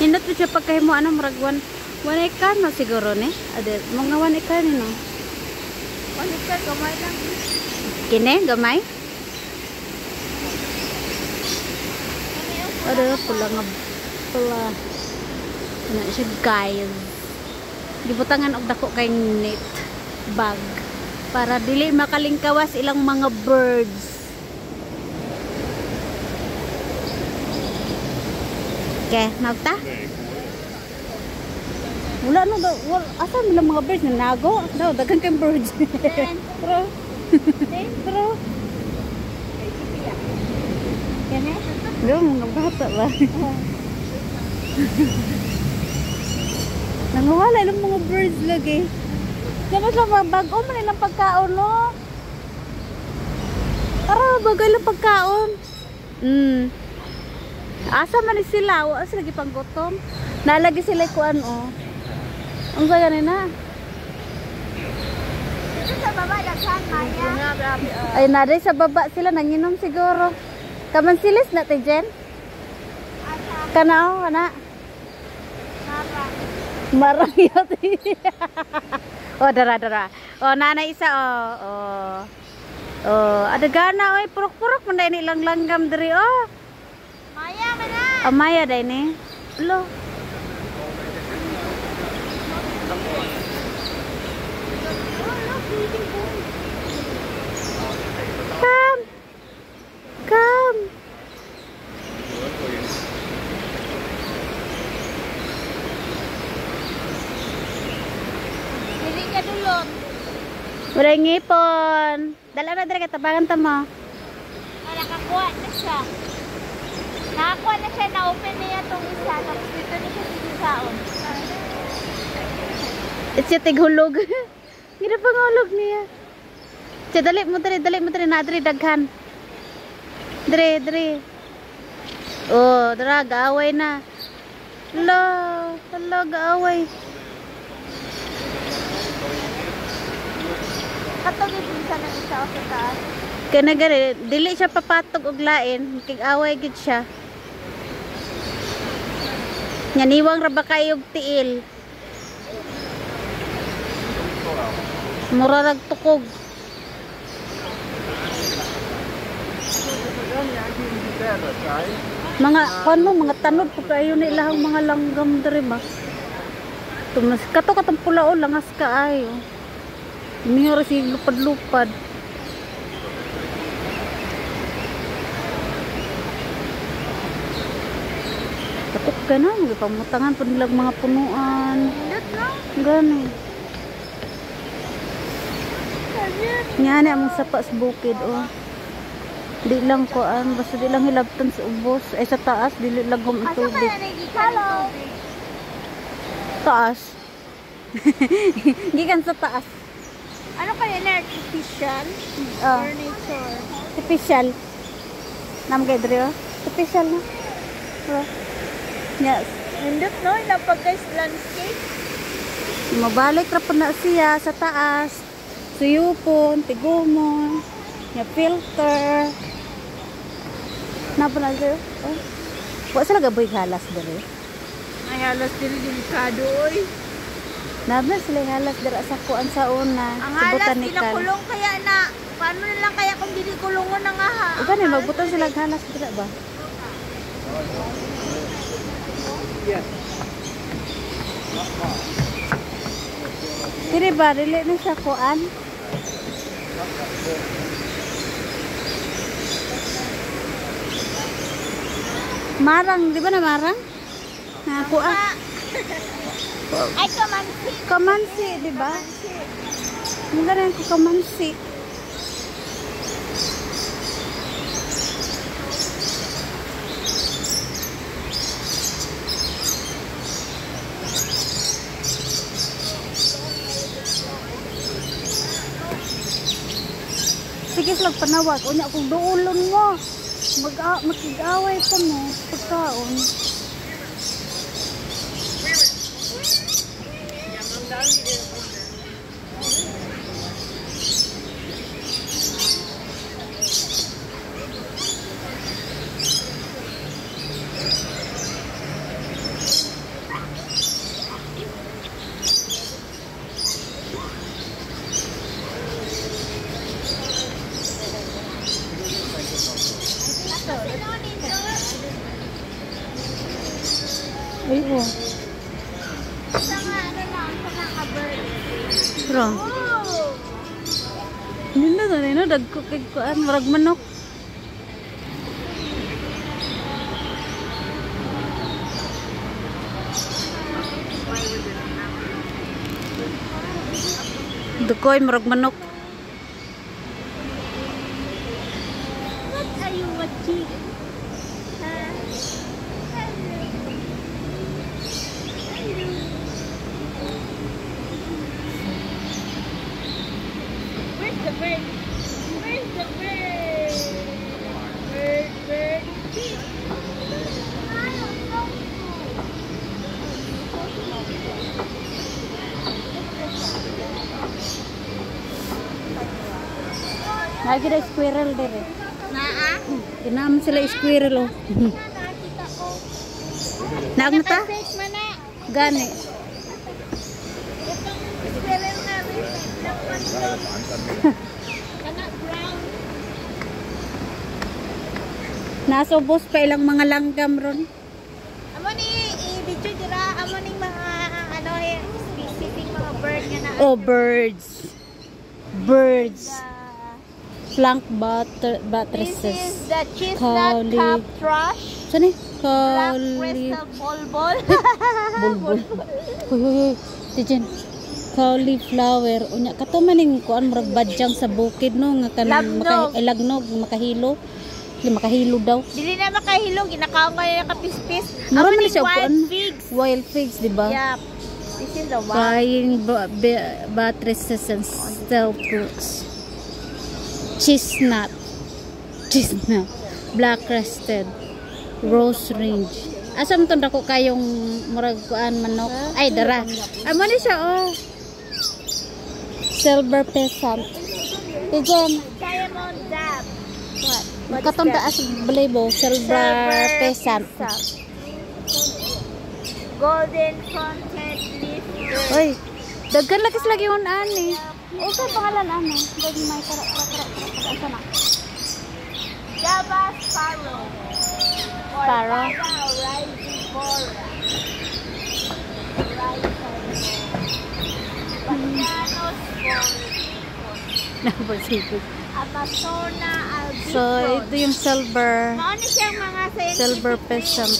Inot po siya pagkahimo ano, murag one ikan no siguro ni. Ade, mga one ikan ni no. One ikan, gamay lang. Kini, gamay? Ada pula nga pula. Ano siya guys. Gibutangan og dako kay net bag para dili makalingkawas ilang mga birds. Okay, nagta? Wala no daw. Asa mo lang mga birds na nago? Daw daghang kay birds. Pero kene? Daw mga bata ba? Nangawala ng mga birds lagi. Dapat lang bago man ilang pagkaon no. Bagay lang pagkaon. Asa man sila, wa sila gipang gutom. Nalagi sila kuan oh. Ang saya na. Dito sa baba daghan Maya. Ay naday sa baba sila nanginom siguro. Kaman silis na te Jen? Kana kana. Marang yat. Oh dara. Oh nanay isa ada gana oy purok-purok man dai ni lang-langgam diri oh. Maya mana? Maya dai ni. Lo. Come. Dili ka dulot. Murang ngipon. Dala na diri katabangan ta mo. Nakakuha na siya. Nakakuha na siya, na-open niya itong isa. Tapos dito na siya sisisaon. Siya tighulog. Gina pangulog niya. Siya dali mo dali na diri daghan. Diri. Oh, dara gaaway na. Hello, gaaway. Katong isa ng isa o sa taas. Kana gani, dili siya papatog og lain, kig-away gid siya. Nyaniwang ra ba kayo og tiil? Mura rag tukog. Mga mga tanod po kayo na ilahang mga langgam diri ba? Tumas katong pulao langas kaayo. Mingo ra si lupad-lupad. Takot ka na, pamutangan po nilang mga punuan. Gani. Nyani among sapa sa bukid oh. Di lang kuan, basta di lang hilabtan sa ubos. Ay sa taas dili lagom ang tubig. Hello. Taas. Gikan sa taas. Ano kaya na artificial or nature? Artificial. Nam kay diri oh. Artificial na. Yes. Nindot no, napag-guys landscape. Mabalik ra pa na siya sa taas. Suyupon, tigumon, nya filter. Napa na siya? Oh. Wa sila gaboy halas diri. Ay halas dili delikado oy. Nabla sila halas dira sa kuan sa una. Ang sa halas botanical. kulong kaya na. Paano na lang kaya kung dili kulungon na nga ha? Ugan ni magbutan sila halas dira ba? Yes. Diri ba dili na siya kuan? Marang, di ba na marang? Na kuan. Ay kamansi. Kamansi, di ba? Ang ganun ko kamansi. Sige, slag panawag. Unya kung duulon mo. Mag-away pa mo. Pagkaon. Ay, oh. Sa nga, ano lang, sa naka-bird. Bro. Hindi na to, no? Dagko kay kuan, marag manok. Dukoy, marag manok. What are you watching? Where's the bird? Where's the bird? Bird, bird. Lagi na squirrel dire. Naa? Kinam sila squirrel oh. Nakita ko. Naag na ta? Nakasake man na. Gani. Itong squirrel na rin. Kana brown. Nasobos pa ilang mga langgam ron. Amo ni i-video dira amo ning mga ano specific mga bird nga na. Oh, birds. Birds. Flank This buttresses. is the chestnut Cowley. cap thrush. Saan eh? Black Cowley. crystal bulbul. Bulbul. Hoy, hoy, hoy. Tijan. Cauliflower. Unya, kato maning kuan murag badyang sa bukid no nga kanang Lagnog. lagnog makahilo. Di makahilo daw. Dili na makahilog, ginakaon ngayon yung kapispis. Mura Amo man ning siya wild kuan. figs. Wild figs, di ba? Yep. This is the wild. Flying buttresses and steel fruits. Chestnut. Chestnut. Black crested. Rose range. Asam to dako kayong murag kuan manok. Ay dara. Amo ni siya oh. Silver pheasant. Tijan. Diamond dab. What? Katong taas balebo. Silver pheasant. Golden fronted leaf. Oy. Daghan lagi lagi yun ani. O sa pangalan ano? Daghan may kara. Asa na? Java sparrow. Or Sparrow. Java risivora. Bacchanos Napasigod. Amazona albicron. So, ito yung silver. Maano siyang mga scientific Silver name? pheasant.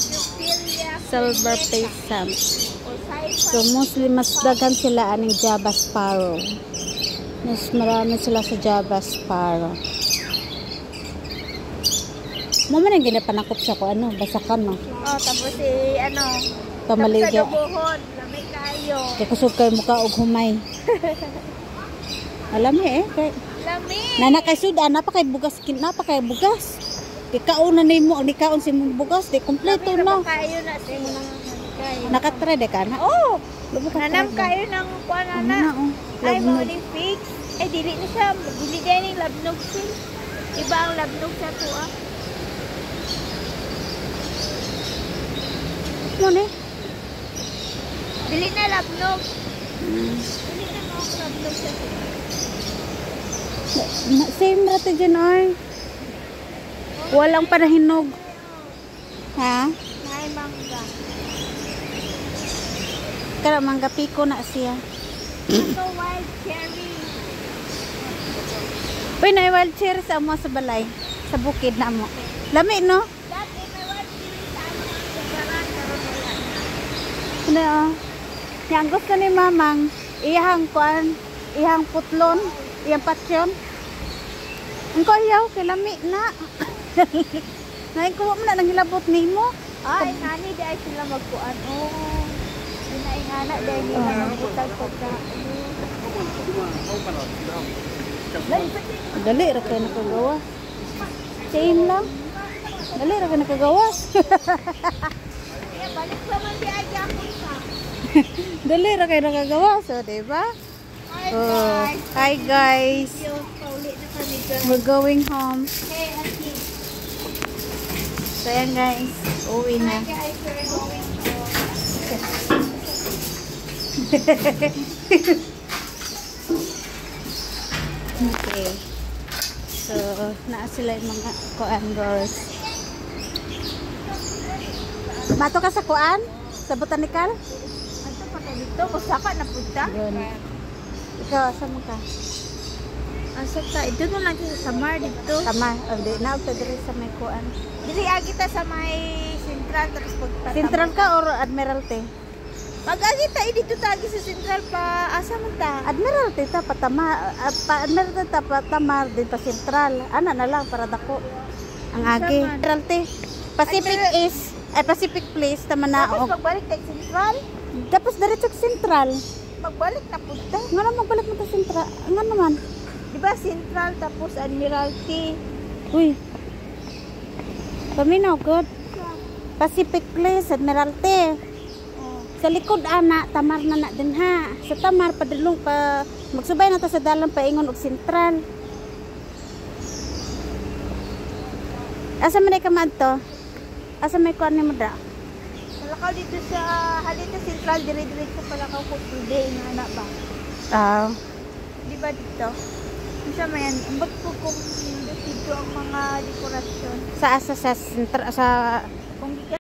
Euphyllia Silver fumeta. pheasant. O Cypher. So, mostly mas daghan sila aning Java sparrow. Mas marami sila sa Java sparrow. Mo man ang ginapanakop siya ko ano, basakan no. Oh, tapos ano, Pamaligya. tapos sa dubuhon, lamay kayo. Kay kusog kay mukha og humay. Alam eh kay Lamay. nana kay sud ana pa kay bugas kinapa kay bugas. Kay kauna nimo ang nikaon si mong bugas di kompleto Lamay na. na kayo na sa mga kayo. Nakatry de ka na. Oh, lubo ka. Nanam kayo ng kuanana. Na oh. Ay, Labnog. morning fix. Eh, dili na siya. Dili din yung labnog siya. Iba ang labnog sa tuwa. Mo ni. Dili na labnog. Dili na mga labnog sa tuwa. Same rate dyan ay. Walang panahinog. Ha? May mangga. Kaya mangga piko na siya. Ito wild cherry. Uy, na wild cherry sa amo sa balay. Sa bukid na mo. Lami no? Dati may wild cherry sa ano. Sa baran. Karoon wala na. Ano oh. Yang gusto ni mamang iyang kuan, iyang putlon, iyang patsyon. Ang kuyaw, kay lami na. Nain ko mo na nang hilabot nimo. Ay, nani di ay sila magkuan. Oh. Inaingana dahil nila magbutag pagka. Dali ra kay nakagawas. Chain lang. Dali ra kay nakagawas. Kaya balik naman di ay ako sa. Dali ra kay nakagawas, so di ba? Hi Oh. guys. Hi guys. Yung paulit na kami guys. We're going home. Hey, Auntie. So yan guys, uwi Hi na. guys, we're going Okay. So naa sila yung mga kuan rolls. Bato ka sa kuan? Sa botanical? Ano pa kayo dito? Kusaka na punta? Yun. Ikaw, saan mo ka? Asa ta? Ito na lang sa Samar dito. Tama, hindi na ako diri sa may kuan. Dili kita sa may Central tapos pagtatama. Central ka or Admiralty? Pag-agi ta dito tagi sa Central pa asa man ta? Admiralty ta patama, pa Admiralty ta patamar din pa Central. Ana na lang para dako. Ang agi. Sama. Admiralty. Pacific Pacific Place tama na. Tapos pagbalik tayo Central, Tapos diretso sa Central. magbalik na punta. Nga naman magbalik mo ta Central. Nga naman. Di ba Central tapos Admiralty? Uy. Paminaw good. Pacific Place Admiralty. Oh. Sa likod ana tamar na din ha. Sa tamar padulong pa magsubay na ta sa dalan paingon og Central. Asa man ka madto? Asa may kuan nimo da? Palakaw dito sa halita Central dire-diretso palakaw ko today nga na ba? Ah. Di ba dito? Isa man yan. Ambot ko kung dito ang mga dekorasyon. Sa Central sa Kung